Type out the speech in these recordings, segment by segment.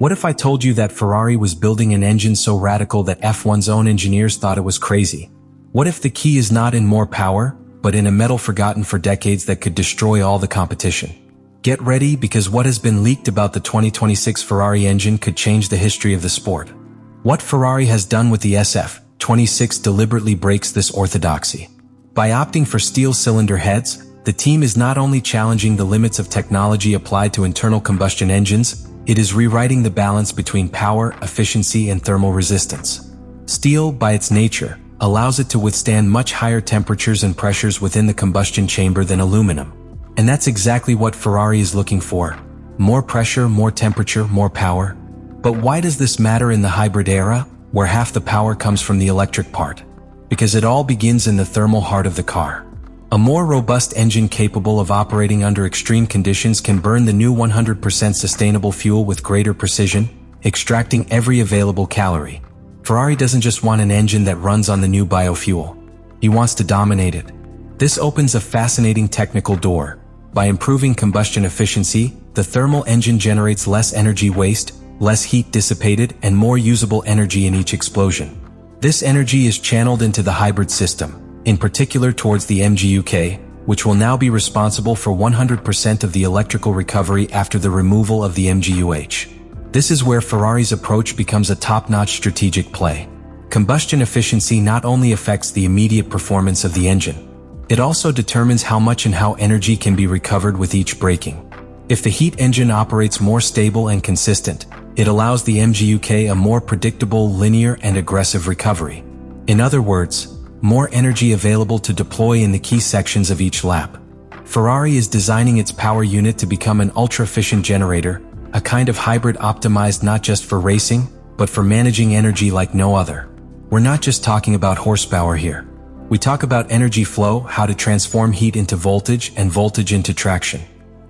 What if I told you that Ferrari was building an engine so radical that F1's own engineers thought it was crazy? What if the key is not in more power, but in a metal forgotten for decades that could destroy all the competition? Get ready, because what has been leaked about the 2026 Ferrari engine could change the history of the sport. What Ferrari has done with the SF26 deliberately breaks this orthodoxy. By opting for steel cylinder heads, the team is not only challenging the limits of technology applied to internal combustion engines, it is rewriting the balance between power, efficiency, and thermal resistance. Steel, by its nature, allows it to withstand much higher temperatures and pressures within the combustion chamber than aluminum. And that's exactly what Ferrari is looking for. More pressure, more temperature, more power. But why does this matter in the hybrid era, where half the power comes from the electric part? Because it all begins in the thermal heart of the car. A more robust engine capable of operating under extreme conditions can burn the new 100% sustainable fuel with greater precision, extracting every available calorie. Ferrari doesn't just want an engine that runs on the new biofuel. He wants to dominate it. This opens a fascinating technical door. By improving combustion efficiency, the thermal engine generates less energy waste, less heat dissipated, and more usable energy in each explosion. This energy is channeled into the hybrid system, in particular towards the MGU-K, which will now be responsible for 100% of the electrical recovery after the removal of the MGU-H. This is where Ferrari's approach becomes a top-notch strategic play. Combustion efficiency not only affects the immediate performance of the engine, it also determines how much and how energy can be recovered with each braking. If the heat engine operates more stable and consistent, it allows the MGU-K a more predictable, linear, and aggressive recovery. In other words, more energy available to deploy in the key sections of each lap. Ferrari is designing its power unit to become an ultra-efficient generator, a kind of hybrid optimized not just for racing, but for managing energy like no other. We're not just talking about horsepower here. We talk about energy flow, how to transform heat into voltage and voltage into traction.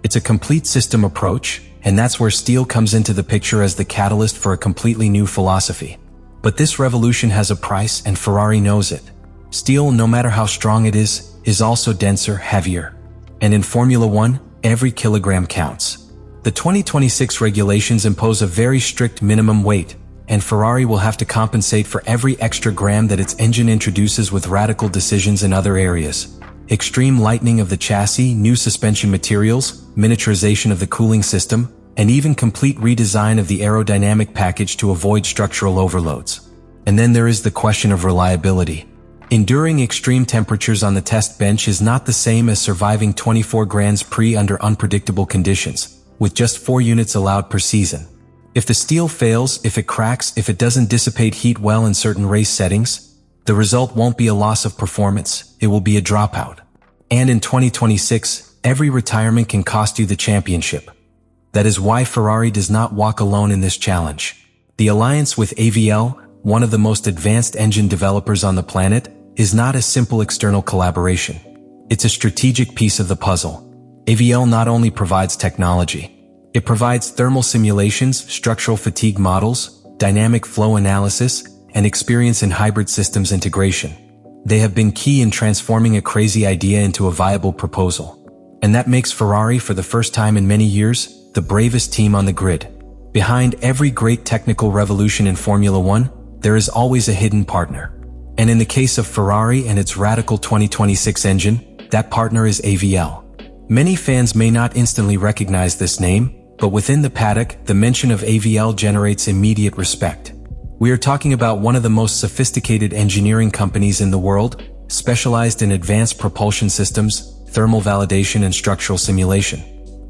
It's a complete system approach, and that's where steel comes into the picture as the catalyst for a completely new philosophy. But this revolution has a price, and Ferrari knows it. Steel, no matter how strong it is also denser, heavier. And in Formula One, every kilogram counts. The 2026 regulations impose a very strict minimum weight, and Ferrari will have to compensate for every extra gram that its engine introduces with radical decisions in other areas. Extreme lightening of the chassis, new suspension materials, miniaturization of the cooling system, and even complete redesign of the aerodynamic package to avoid structural overloads. And then there is the question of reliability. Enduring extreme temperatures on the test bench is not the same as surviving 24 Grands Prix under unpredictable conditions, with just 4 units allowed per season. If the steel fails, if it cracks, if it doesn't dissipate heat well in certain race settings, the result won't be a loss of performance, it will be a dropout. And in 2026, every retirement can cost you the championship. That is why Ferrari does not walk alone in this challenge. The alliance with AVL, one of the most advanced engine developers on the planet, is not a simple external collaboration. It's a strategic piece of the puzzle. AVL not only provides technology, it provides thermal simulations, structural fatigue models, dynamic flow analysis, and experience in hybrid systems integration. They have been key in transforming a crazy idea into a viable proposal. And that makes Ferrari, for the first time in many years, the bravest team on the grid. Behind every great technical revolution in Formula One, there is always a hidden partner. And in the case of Ferrari and its radical 2026 engine, that partner is AVL. Many fans may not instantly recognize this name, but within the paddock, the mention of AVL generates immediate respect. We are talking about one of the most sophisticated engineering companies in the world, specialized in advanced propulsion systems, thermal validation, and structural simulation.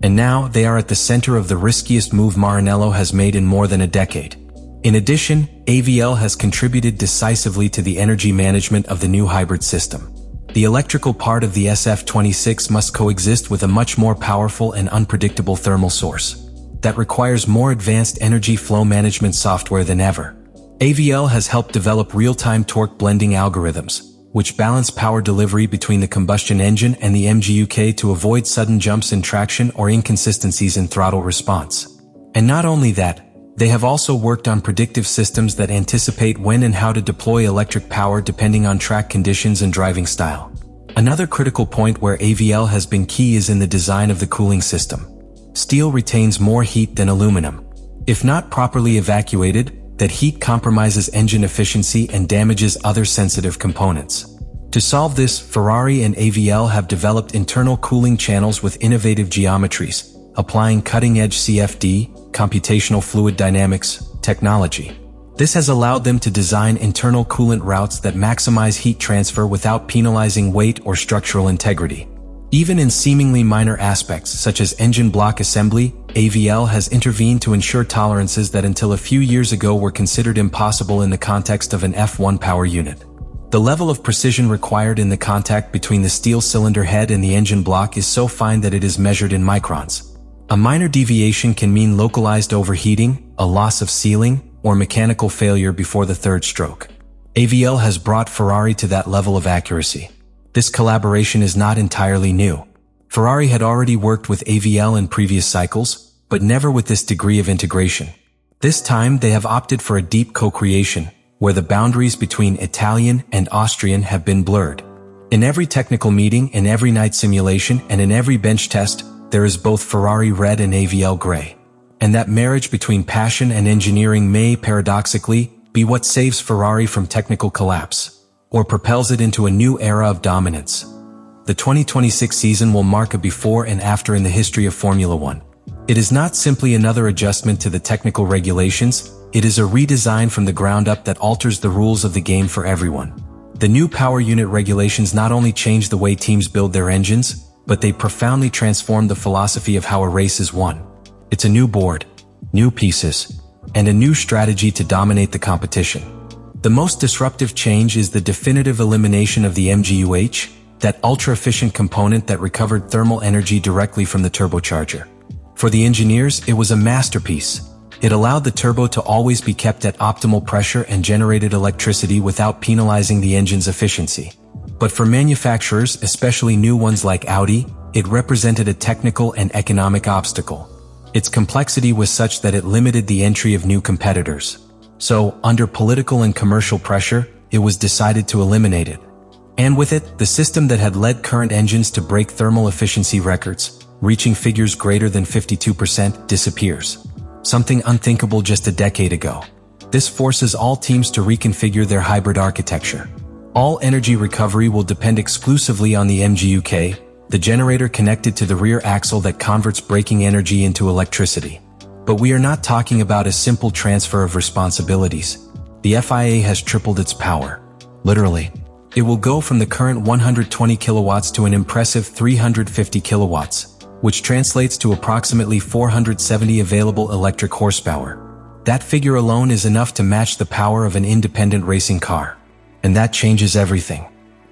And now, they are at the center of the riskiest move Maranello has made in more than a decade. In addition, AVL has contributed decisively to the energy management of the new hybrid system. The electrical part of the SF26 must coexist with a much more powerful and unpredictable thermal source that requires more advanced energy flow management software than ever. AVL has helped develop real-time torque blending algorithms, which balance power delivery between the combustion engine and the MGU-K to avoid sudden jumps in traction or inconsistencies in throttle response. And not only that, they have also worked on predictive systems that anticipate when and how to deploy electric power depending on track conditions and driving style. Another critical point where AVL has been key is in the design of the cooling system. Steel retains more heat than aluminum. If not properly evacuated, that heat compromises engine efficiency and damages other sensitive components. To solve this, Ferrari and AVL have developed internal cooling channels with innovative geometries, applying cutting-edge CFD, computational fluid dynamics, technology. This has allowed them to design internal coolant routes that maximize heat transfer without penalizing weight or structural integrity. Even in seemingly minor aspects, such as engine block assembly, AVL has intervened to ensure tolerances that until a few years ago were considered impossible in the context of an F1 power unit. The level of precision required in the contact between the steel cylinder head and the engine block is so fine that it is measured in microns. A minor deviation can mean localized overheating, a loss of sealing, or mechanical failure before the third stroke. AVL has brought Ferrari to that level of accuracy. This collaboration is not entirely new. Ferrari had already worked with AVL in previous cycles, but never with this degree of integration. This time they have opted for a deep co-creation, where the boundaries between Italian and Austrian have been blurred. In every technical meeting, in every night simulation, and in every bench test, there is both Ferrari red and AVL gray. And that marriage between passion and engineering may, paradoxically, be what saves Ferrari from technical collapse, or propels it into a new era of dominance. The 2026 season will mark a before and after in the history of Formula One. It is not simply another adjustment to the technical regulations, it is a redesign from the ground up that alters the rules of the game for everyone. The new power unit regulations not only change the way teams build their engines, but they profoundly transform the philosophy of how a race is won. It's a new board, new pieces, and a new strategy to dominate the competition. The most disruptive change is the definitive elimination of the MGU-H, that ultra-efficient component that recovered thermal energy directly from the turbocharger. For the engineers, it was a masterpiece. It allowed the turbo to always be kept at optimal pressure and generated electricity without penalizing the engine's efficiency. But for manufacturers, especially new ones like Audi, it represented a technical and economic obstacle. Its complexity was such that it limited the entry of new competitors. So, under political and commercial pressure, it was decided to eliminate it. And with it, the system that had led current engines to break thermal efficiency records, reaching figures greater than 52%, disappears. Something unthinkable just a decade ago. This forces all teams to reconfigure their hybrid architecture. All energy recovery will depend exclusively on the MGU-K, the generator connected to the rear axle that converts braking energy into electricity. But we are not talking about a simple transfer of responsibilities. The FIA has tripled its power. Literally. It will go from the current 120 kilowatts to an impressive 350 kilowatts, which translates to approximately 470 available electric horsepower. That figure alone is enough to match the power of an independent racing car. And that changes everything.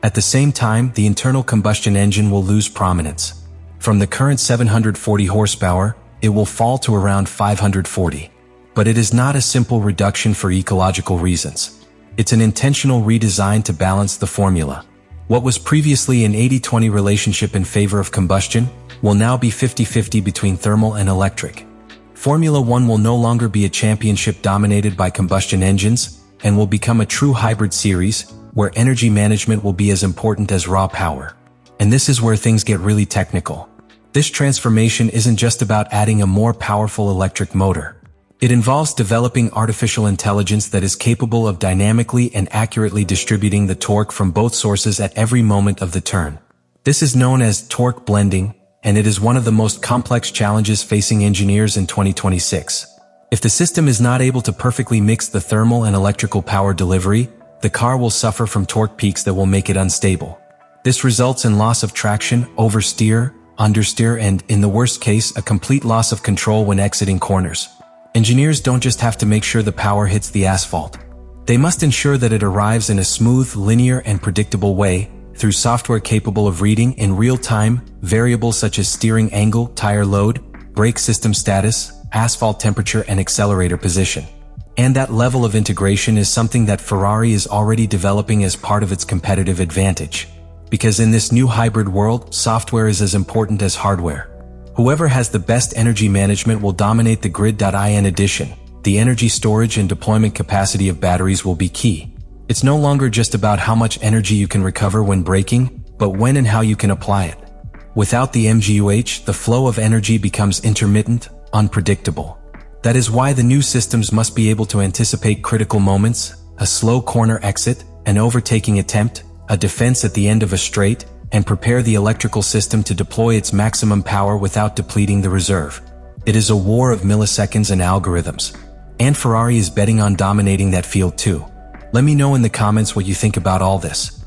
At the same time, the internal combustion engine will lose prominence. From the current 740 horsepower, it will fall to around 540. But it is not a simple reduction for ecological reasons. It's an intentional redesign to balance the formula. What was previously an 80-20 relationship in favor of combustion will now be 50-50 between thermal and electric. Formula One will no longer be a championship dominated by combustion engines, and will become a true hybrid series, where energy management will be as important as raw power. And this is where things get really technical. This transformation isn't just about adding a more powerful electric motor. It involves developing artificial intelligence that is capable of dynamically and accurately distributing the torque from both sources at every moment of the turn. This is known as torque blending, and it is one of the most complex challenges facing engineers in 2026. If the system is not able to perfectly mix the thermal and electrical power delivery, the car will suffer from torque peaks that will make it unstable. This results in loss of traction, oversteer, understeer, and, in the worst case, a complete loss of control when exiting corners. Engineers don't just have to make sure the power hits the asphalt. They must ensure that it arrives in a smooth, linear, and predictable way, through software capable of reading in real time variables such as steering angle, tire load, brake system status, asphalt temperature, and accelerator position. And that level of integration is something that Ferrari is already developing as part of its competitive advantage. Because in this new hybrid world, software is as important as hardware. Whoever has the best energy management will dominate the grid. In addition, the energy storage and deployment capacity of batteries will be key. It's no longer just about how much energy you can recover when braking, but when and how you can apply it. Without the MGU-H, the flow of energy becomes intermittent, unpredictable. That is why the new systems must be able to anticipate critical moments, a slow corner exit, an overtaking attempt, a defense at the end of a straight, and prepare the electrical system to deploy its maximum power without depleting the reserve. It is a war of milliseconds and algorithms. And Ferrari is betting on dominating that field too. Let me know in the comments what you think about all this.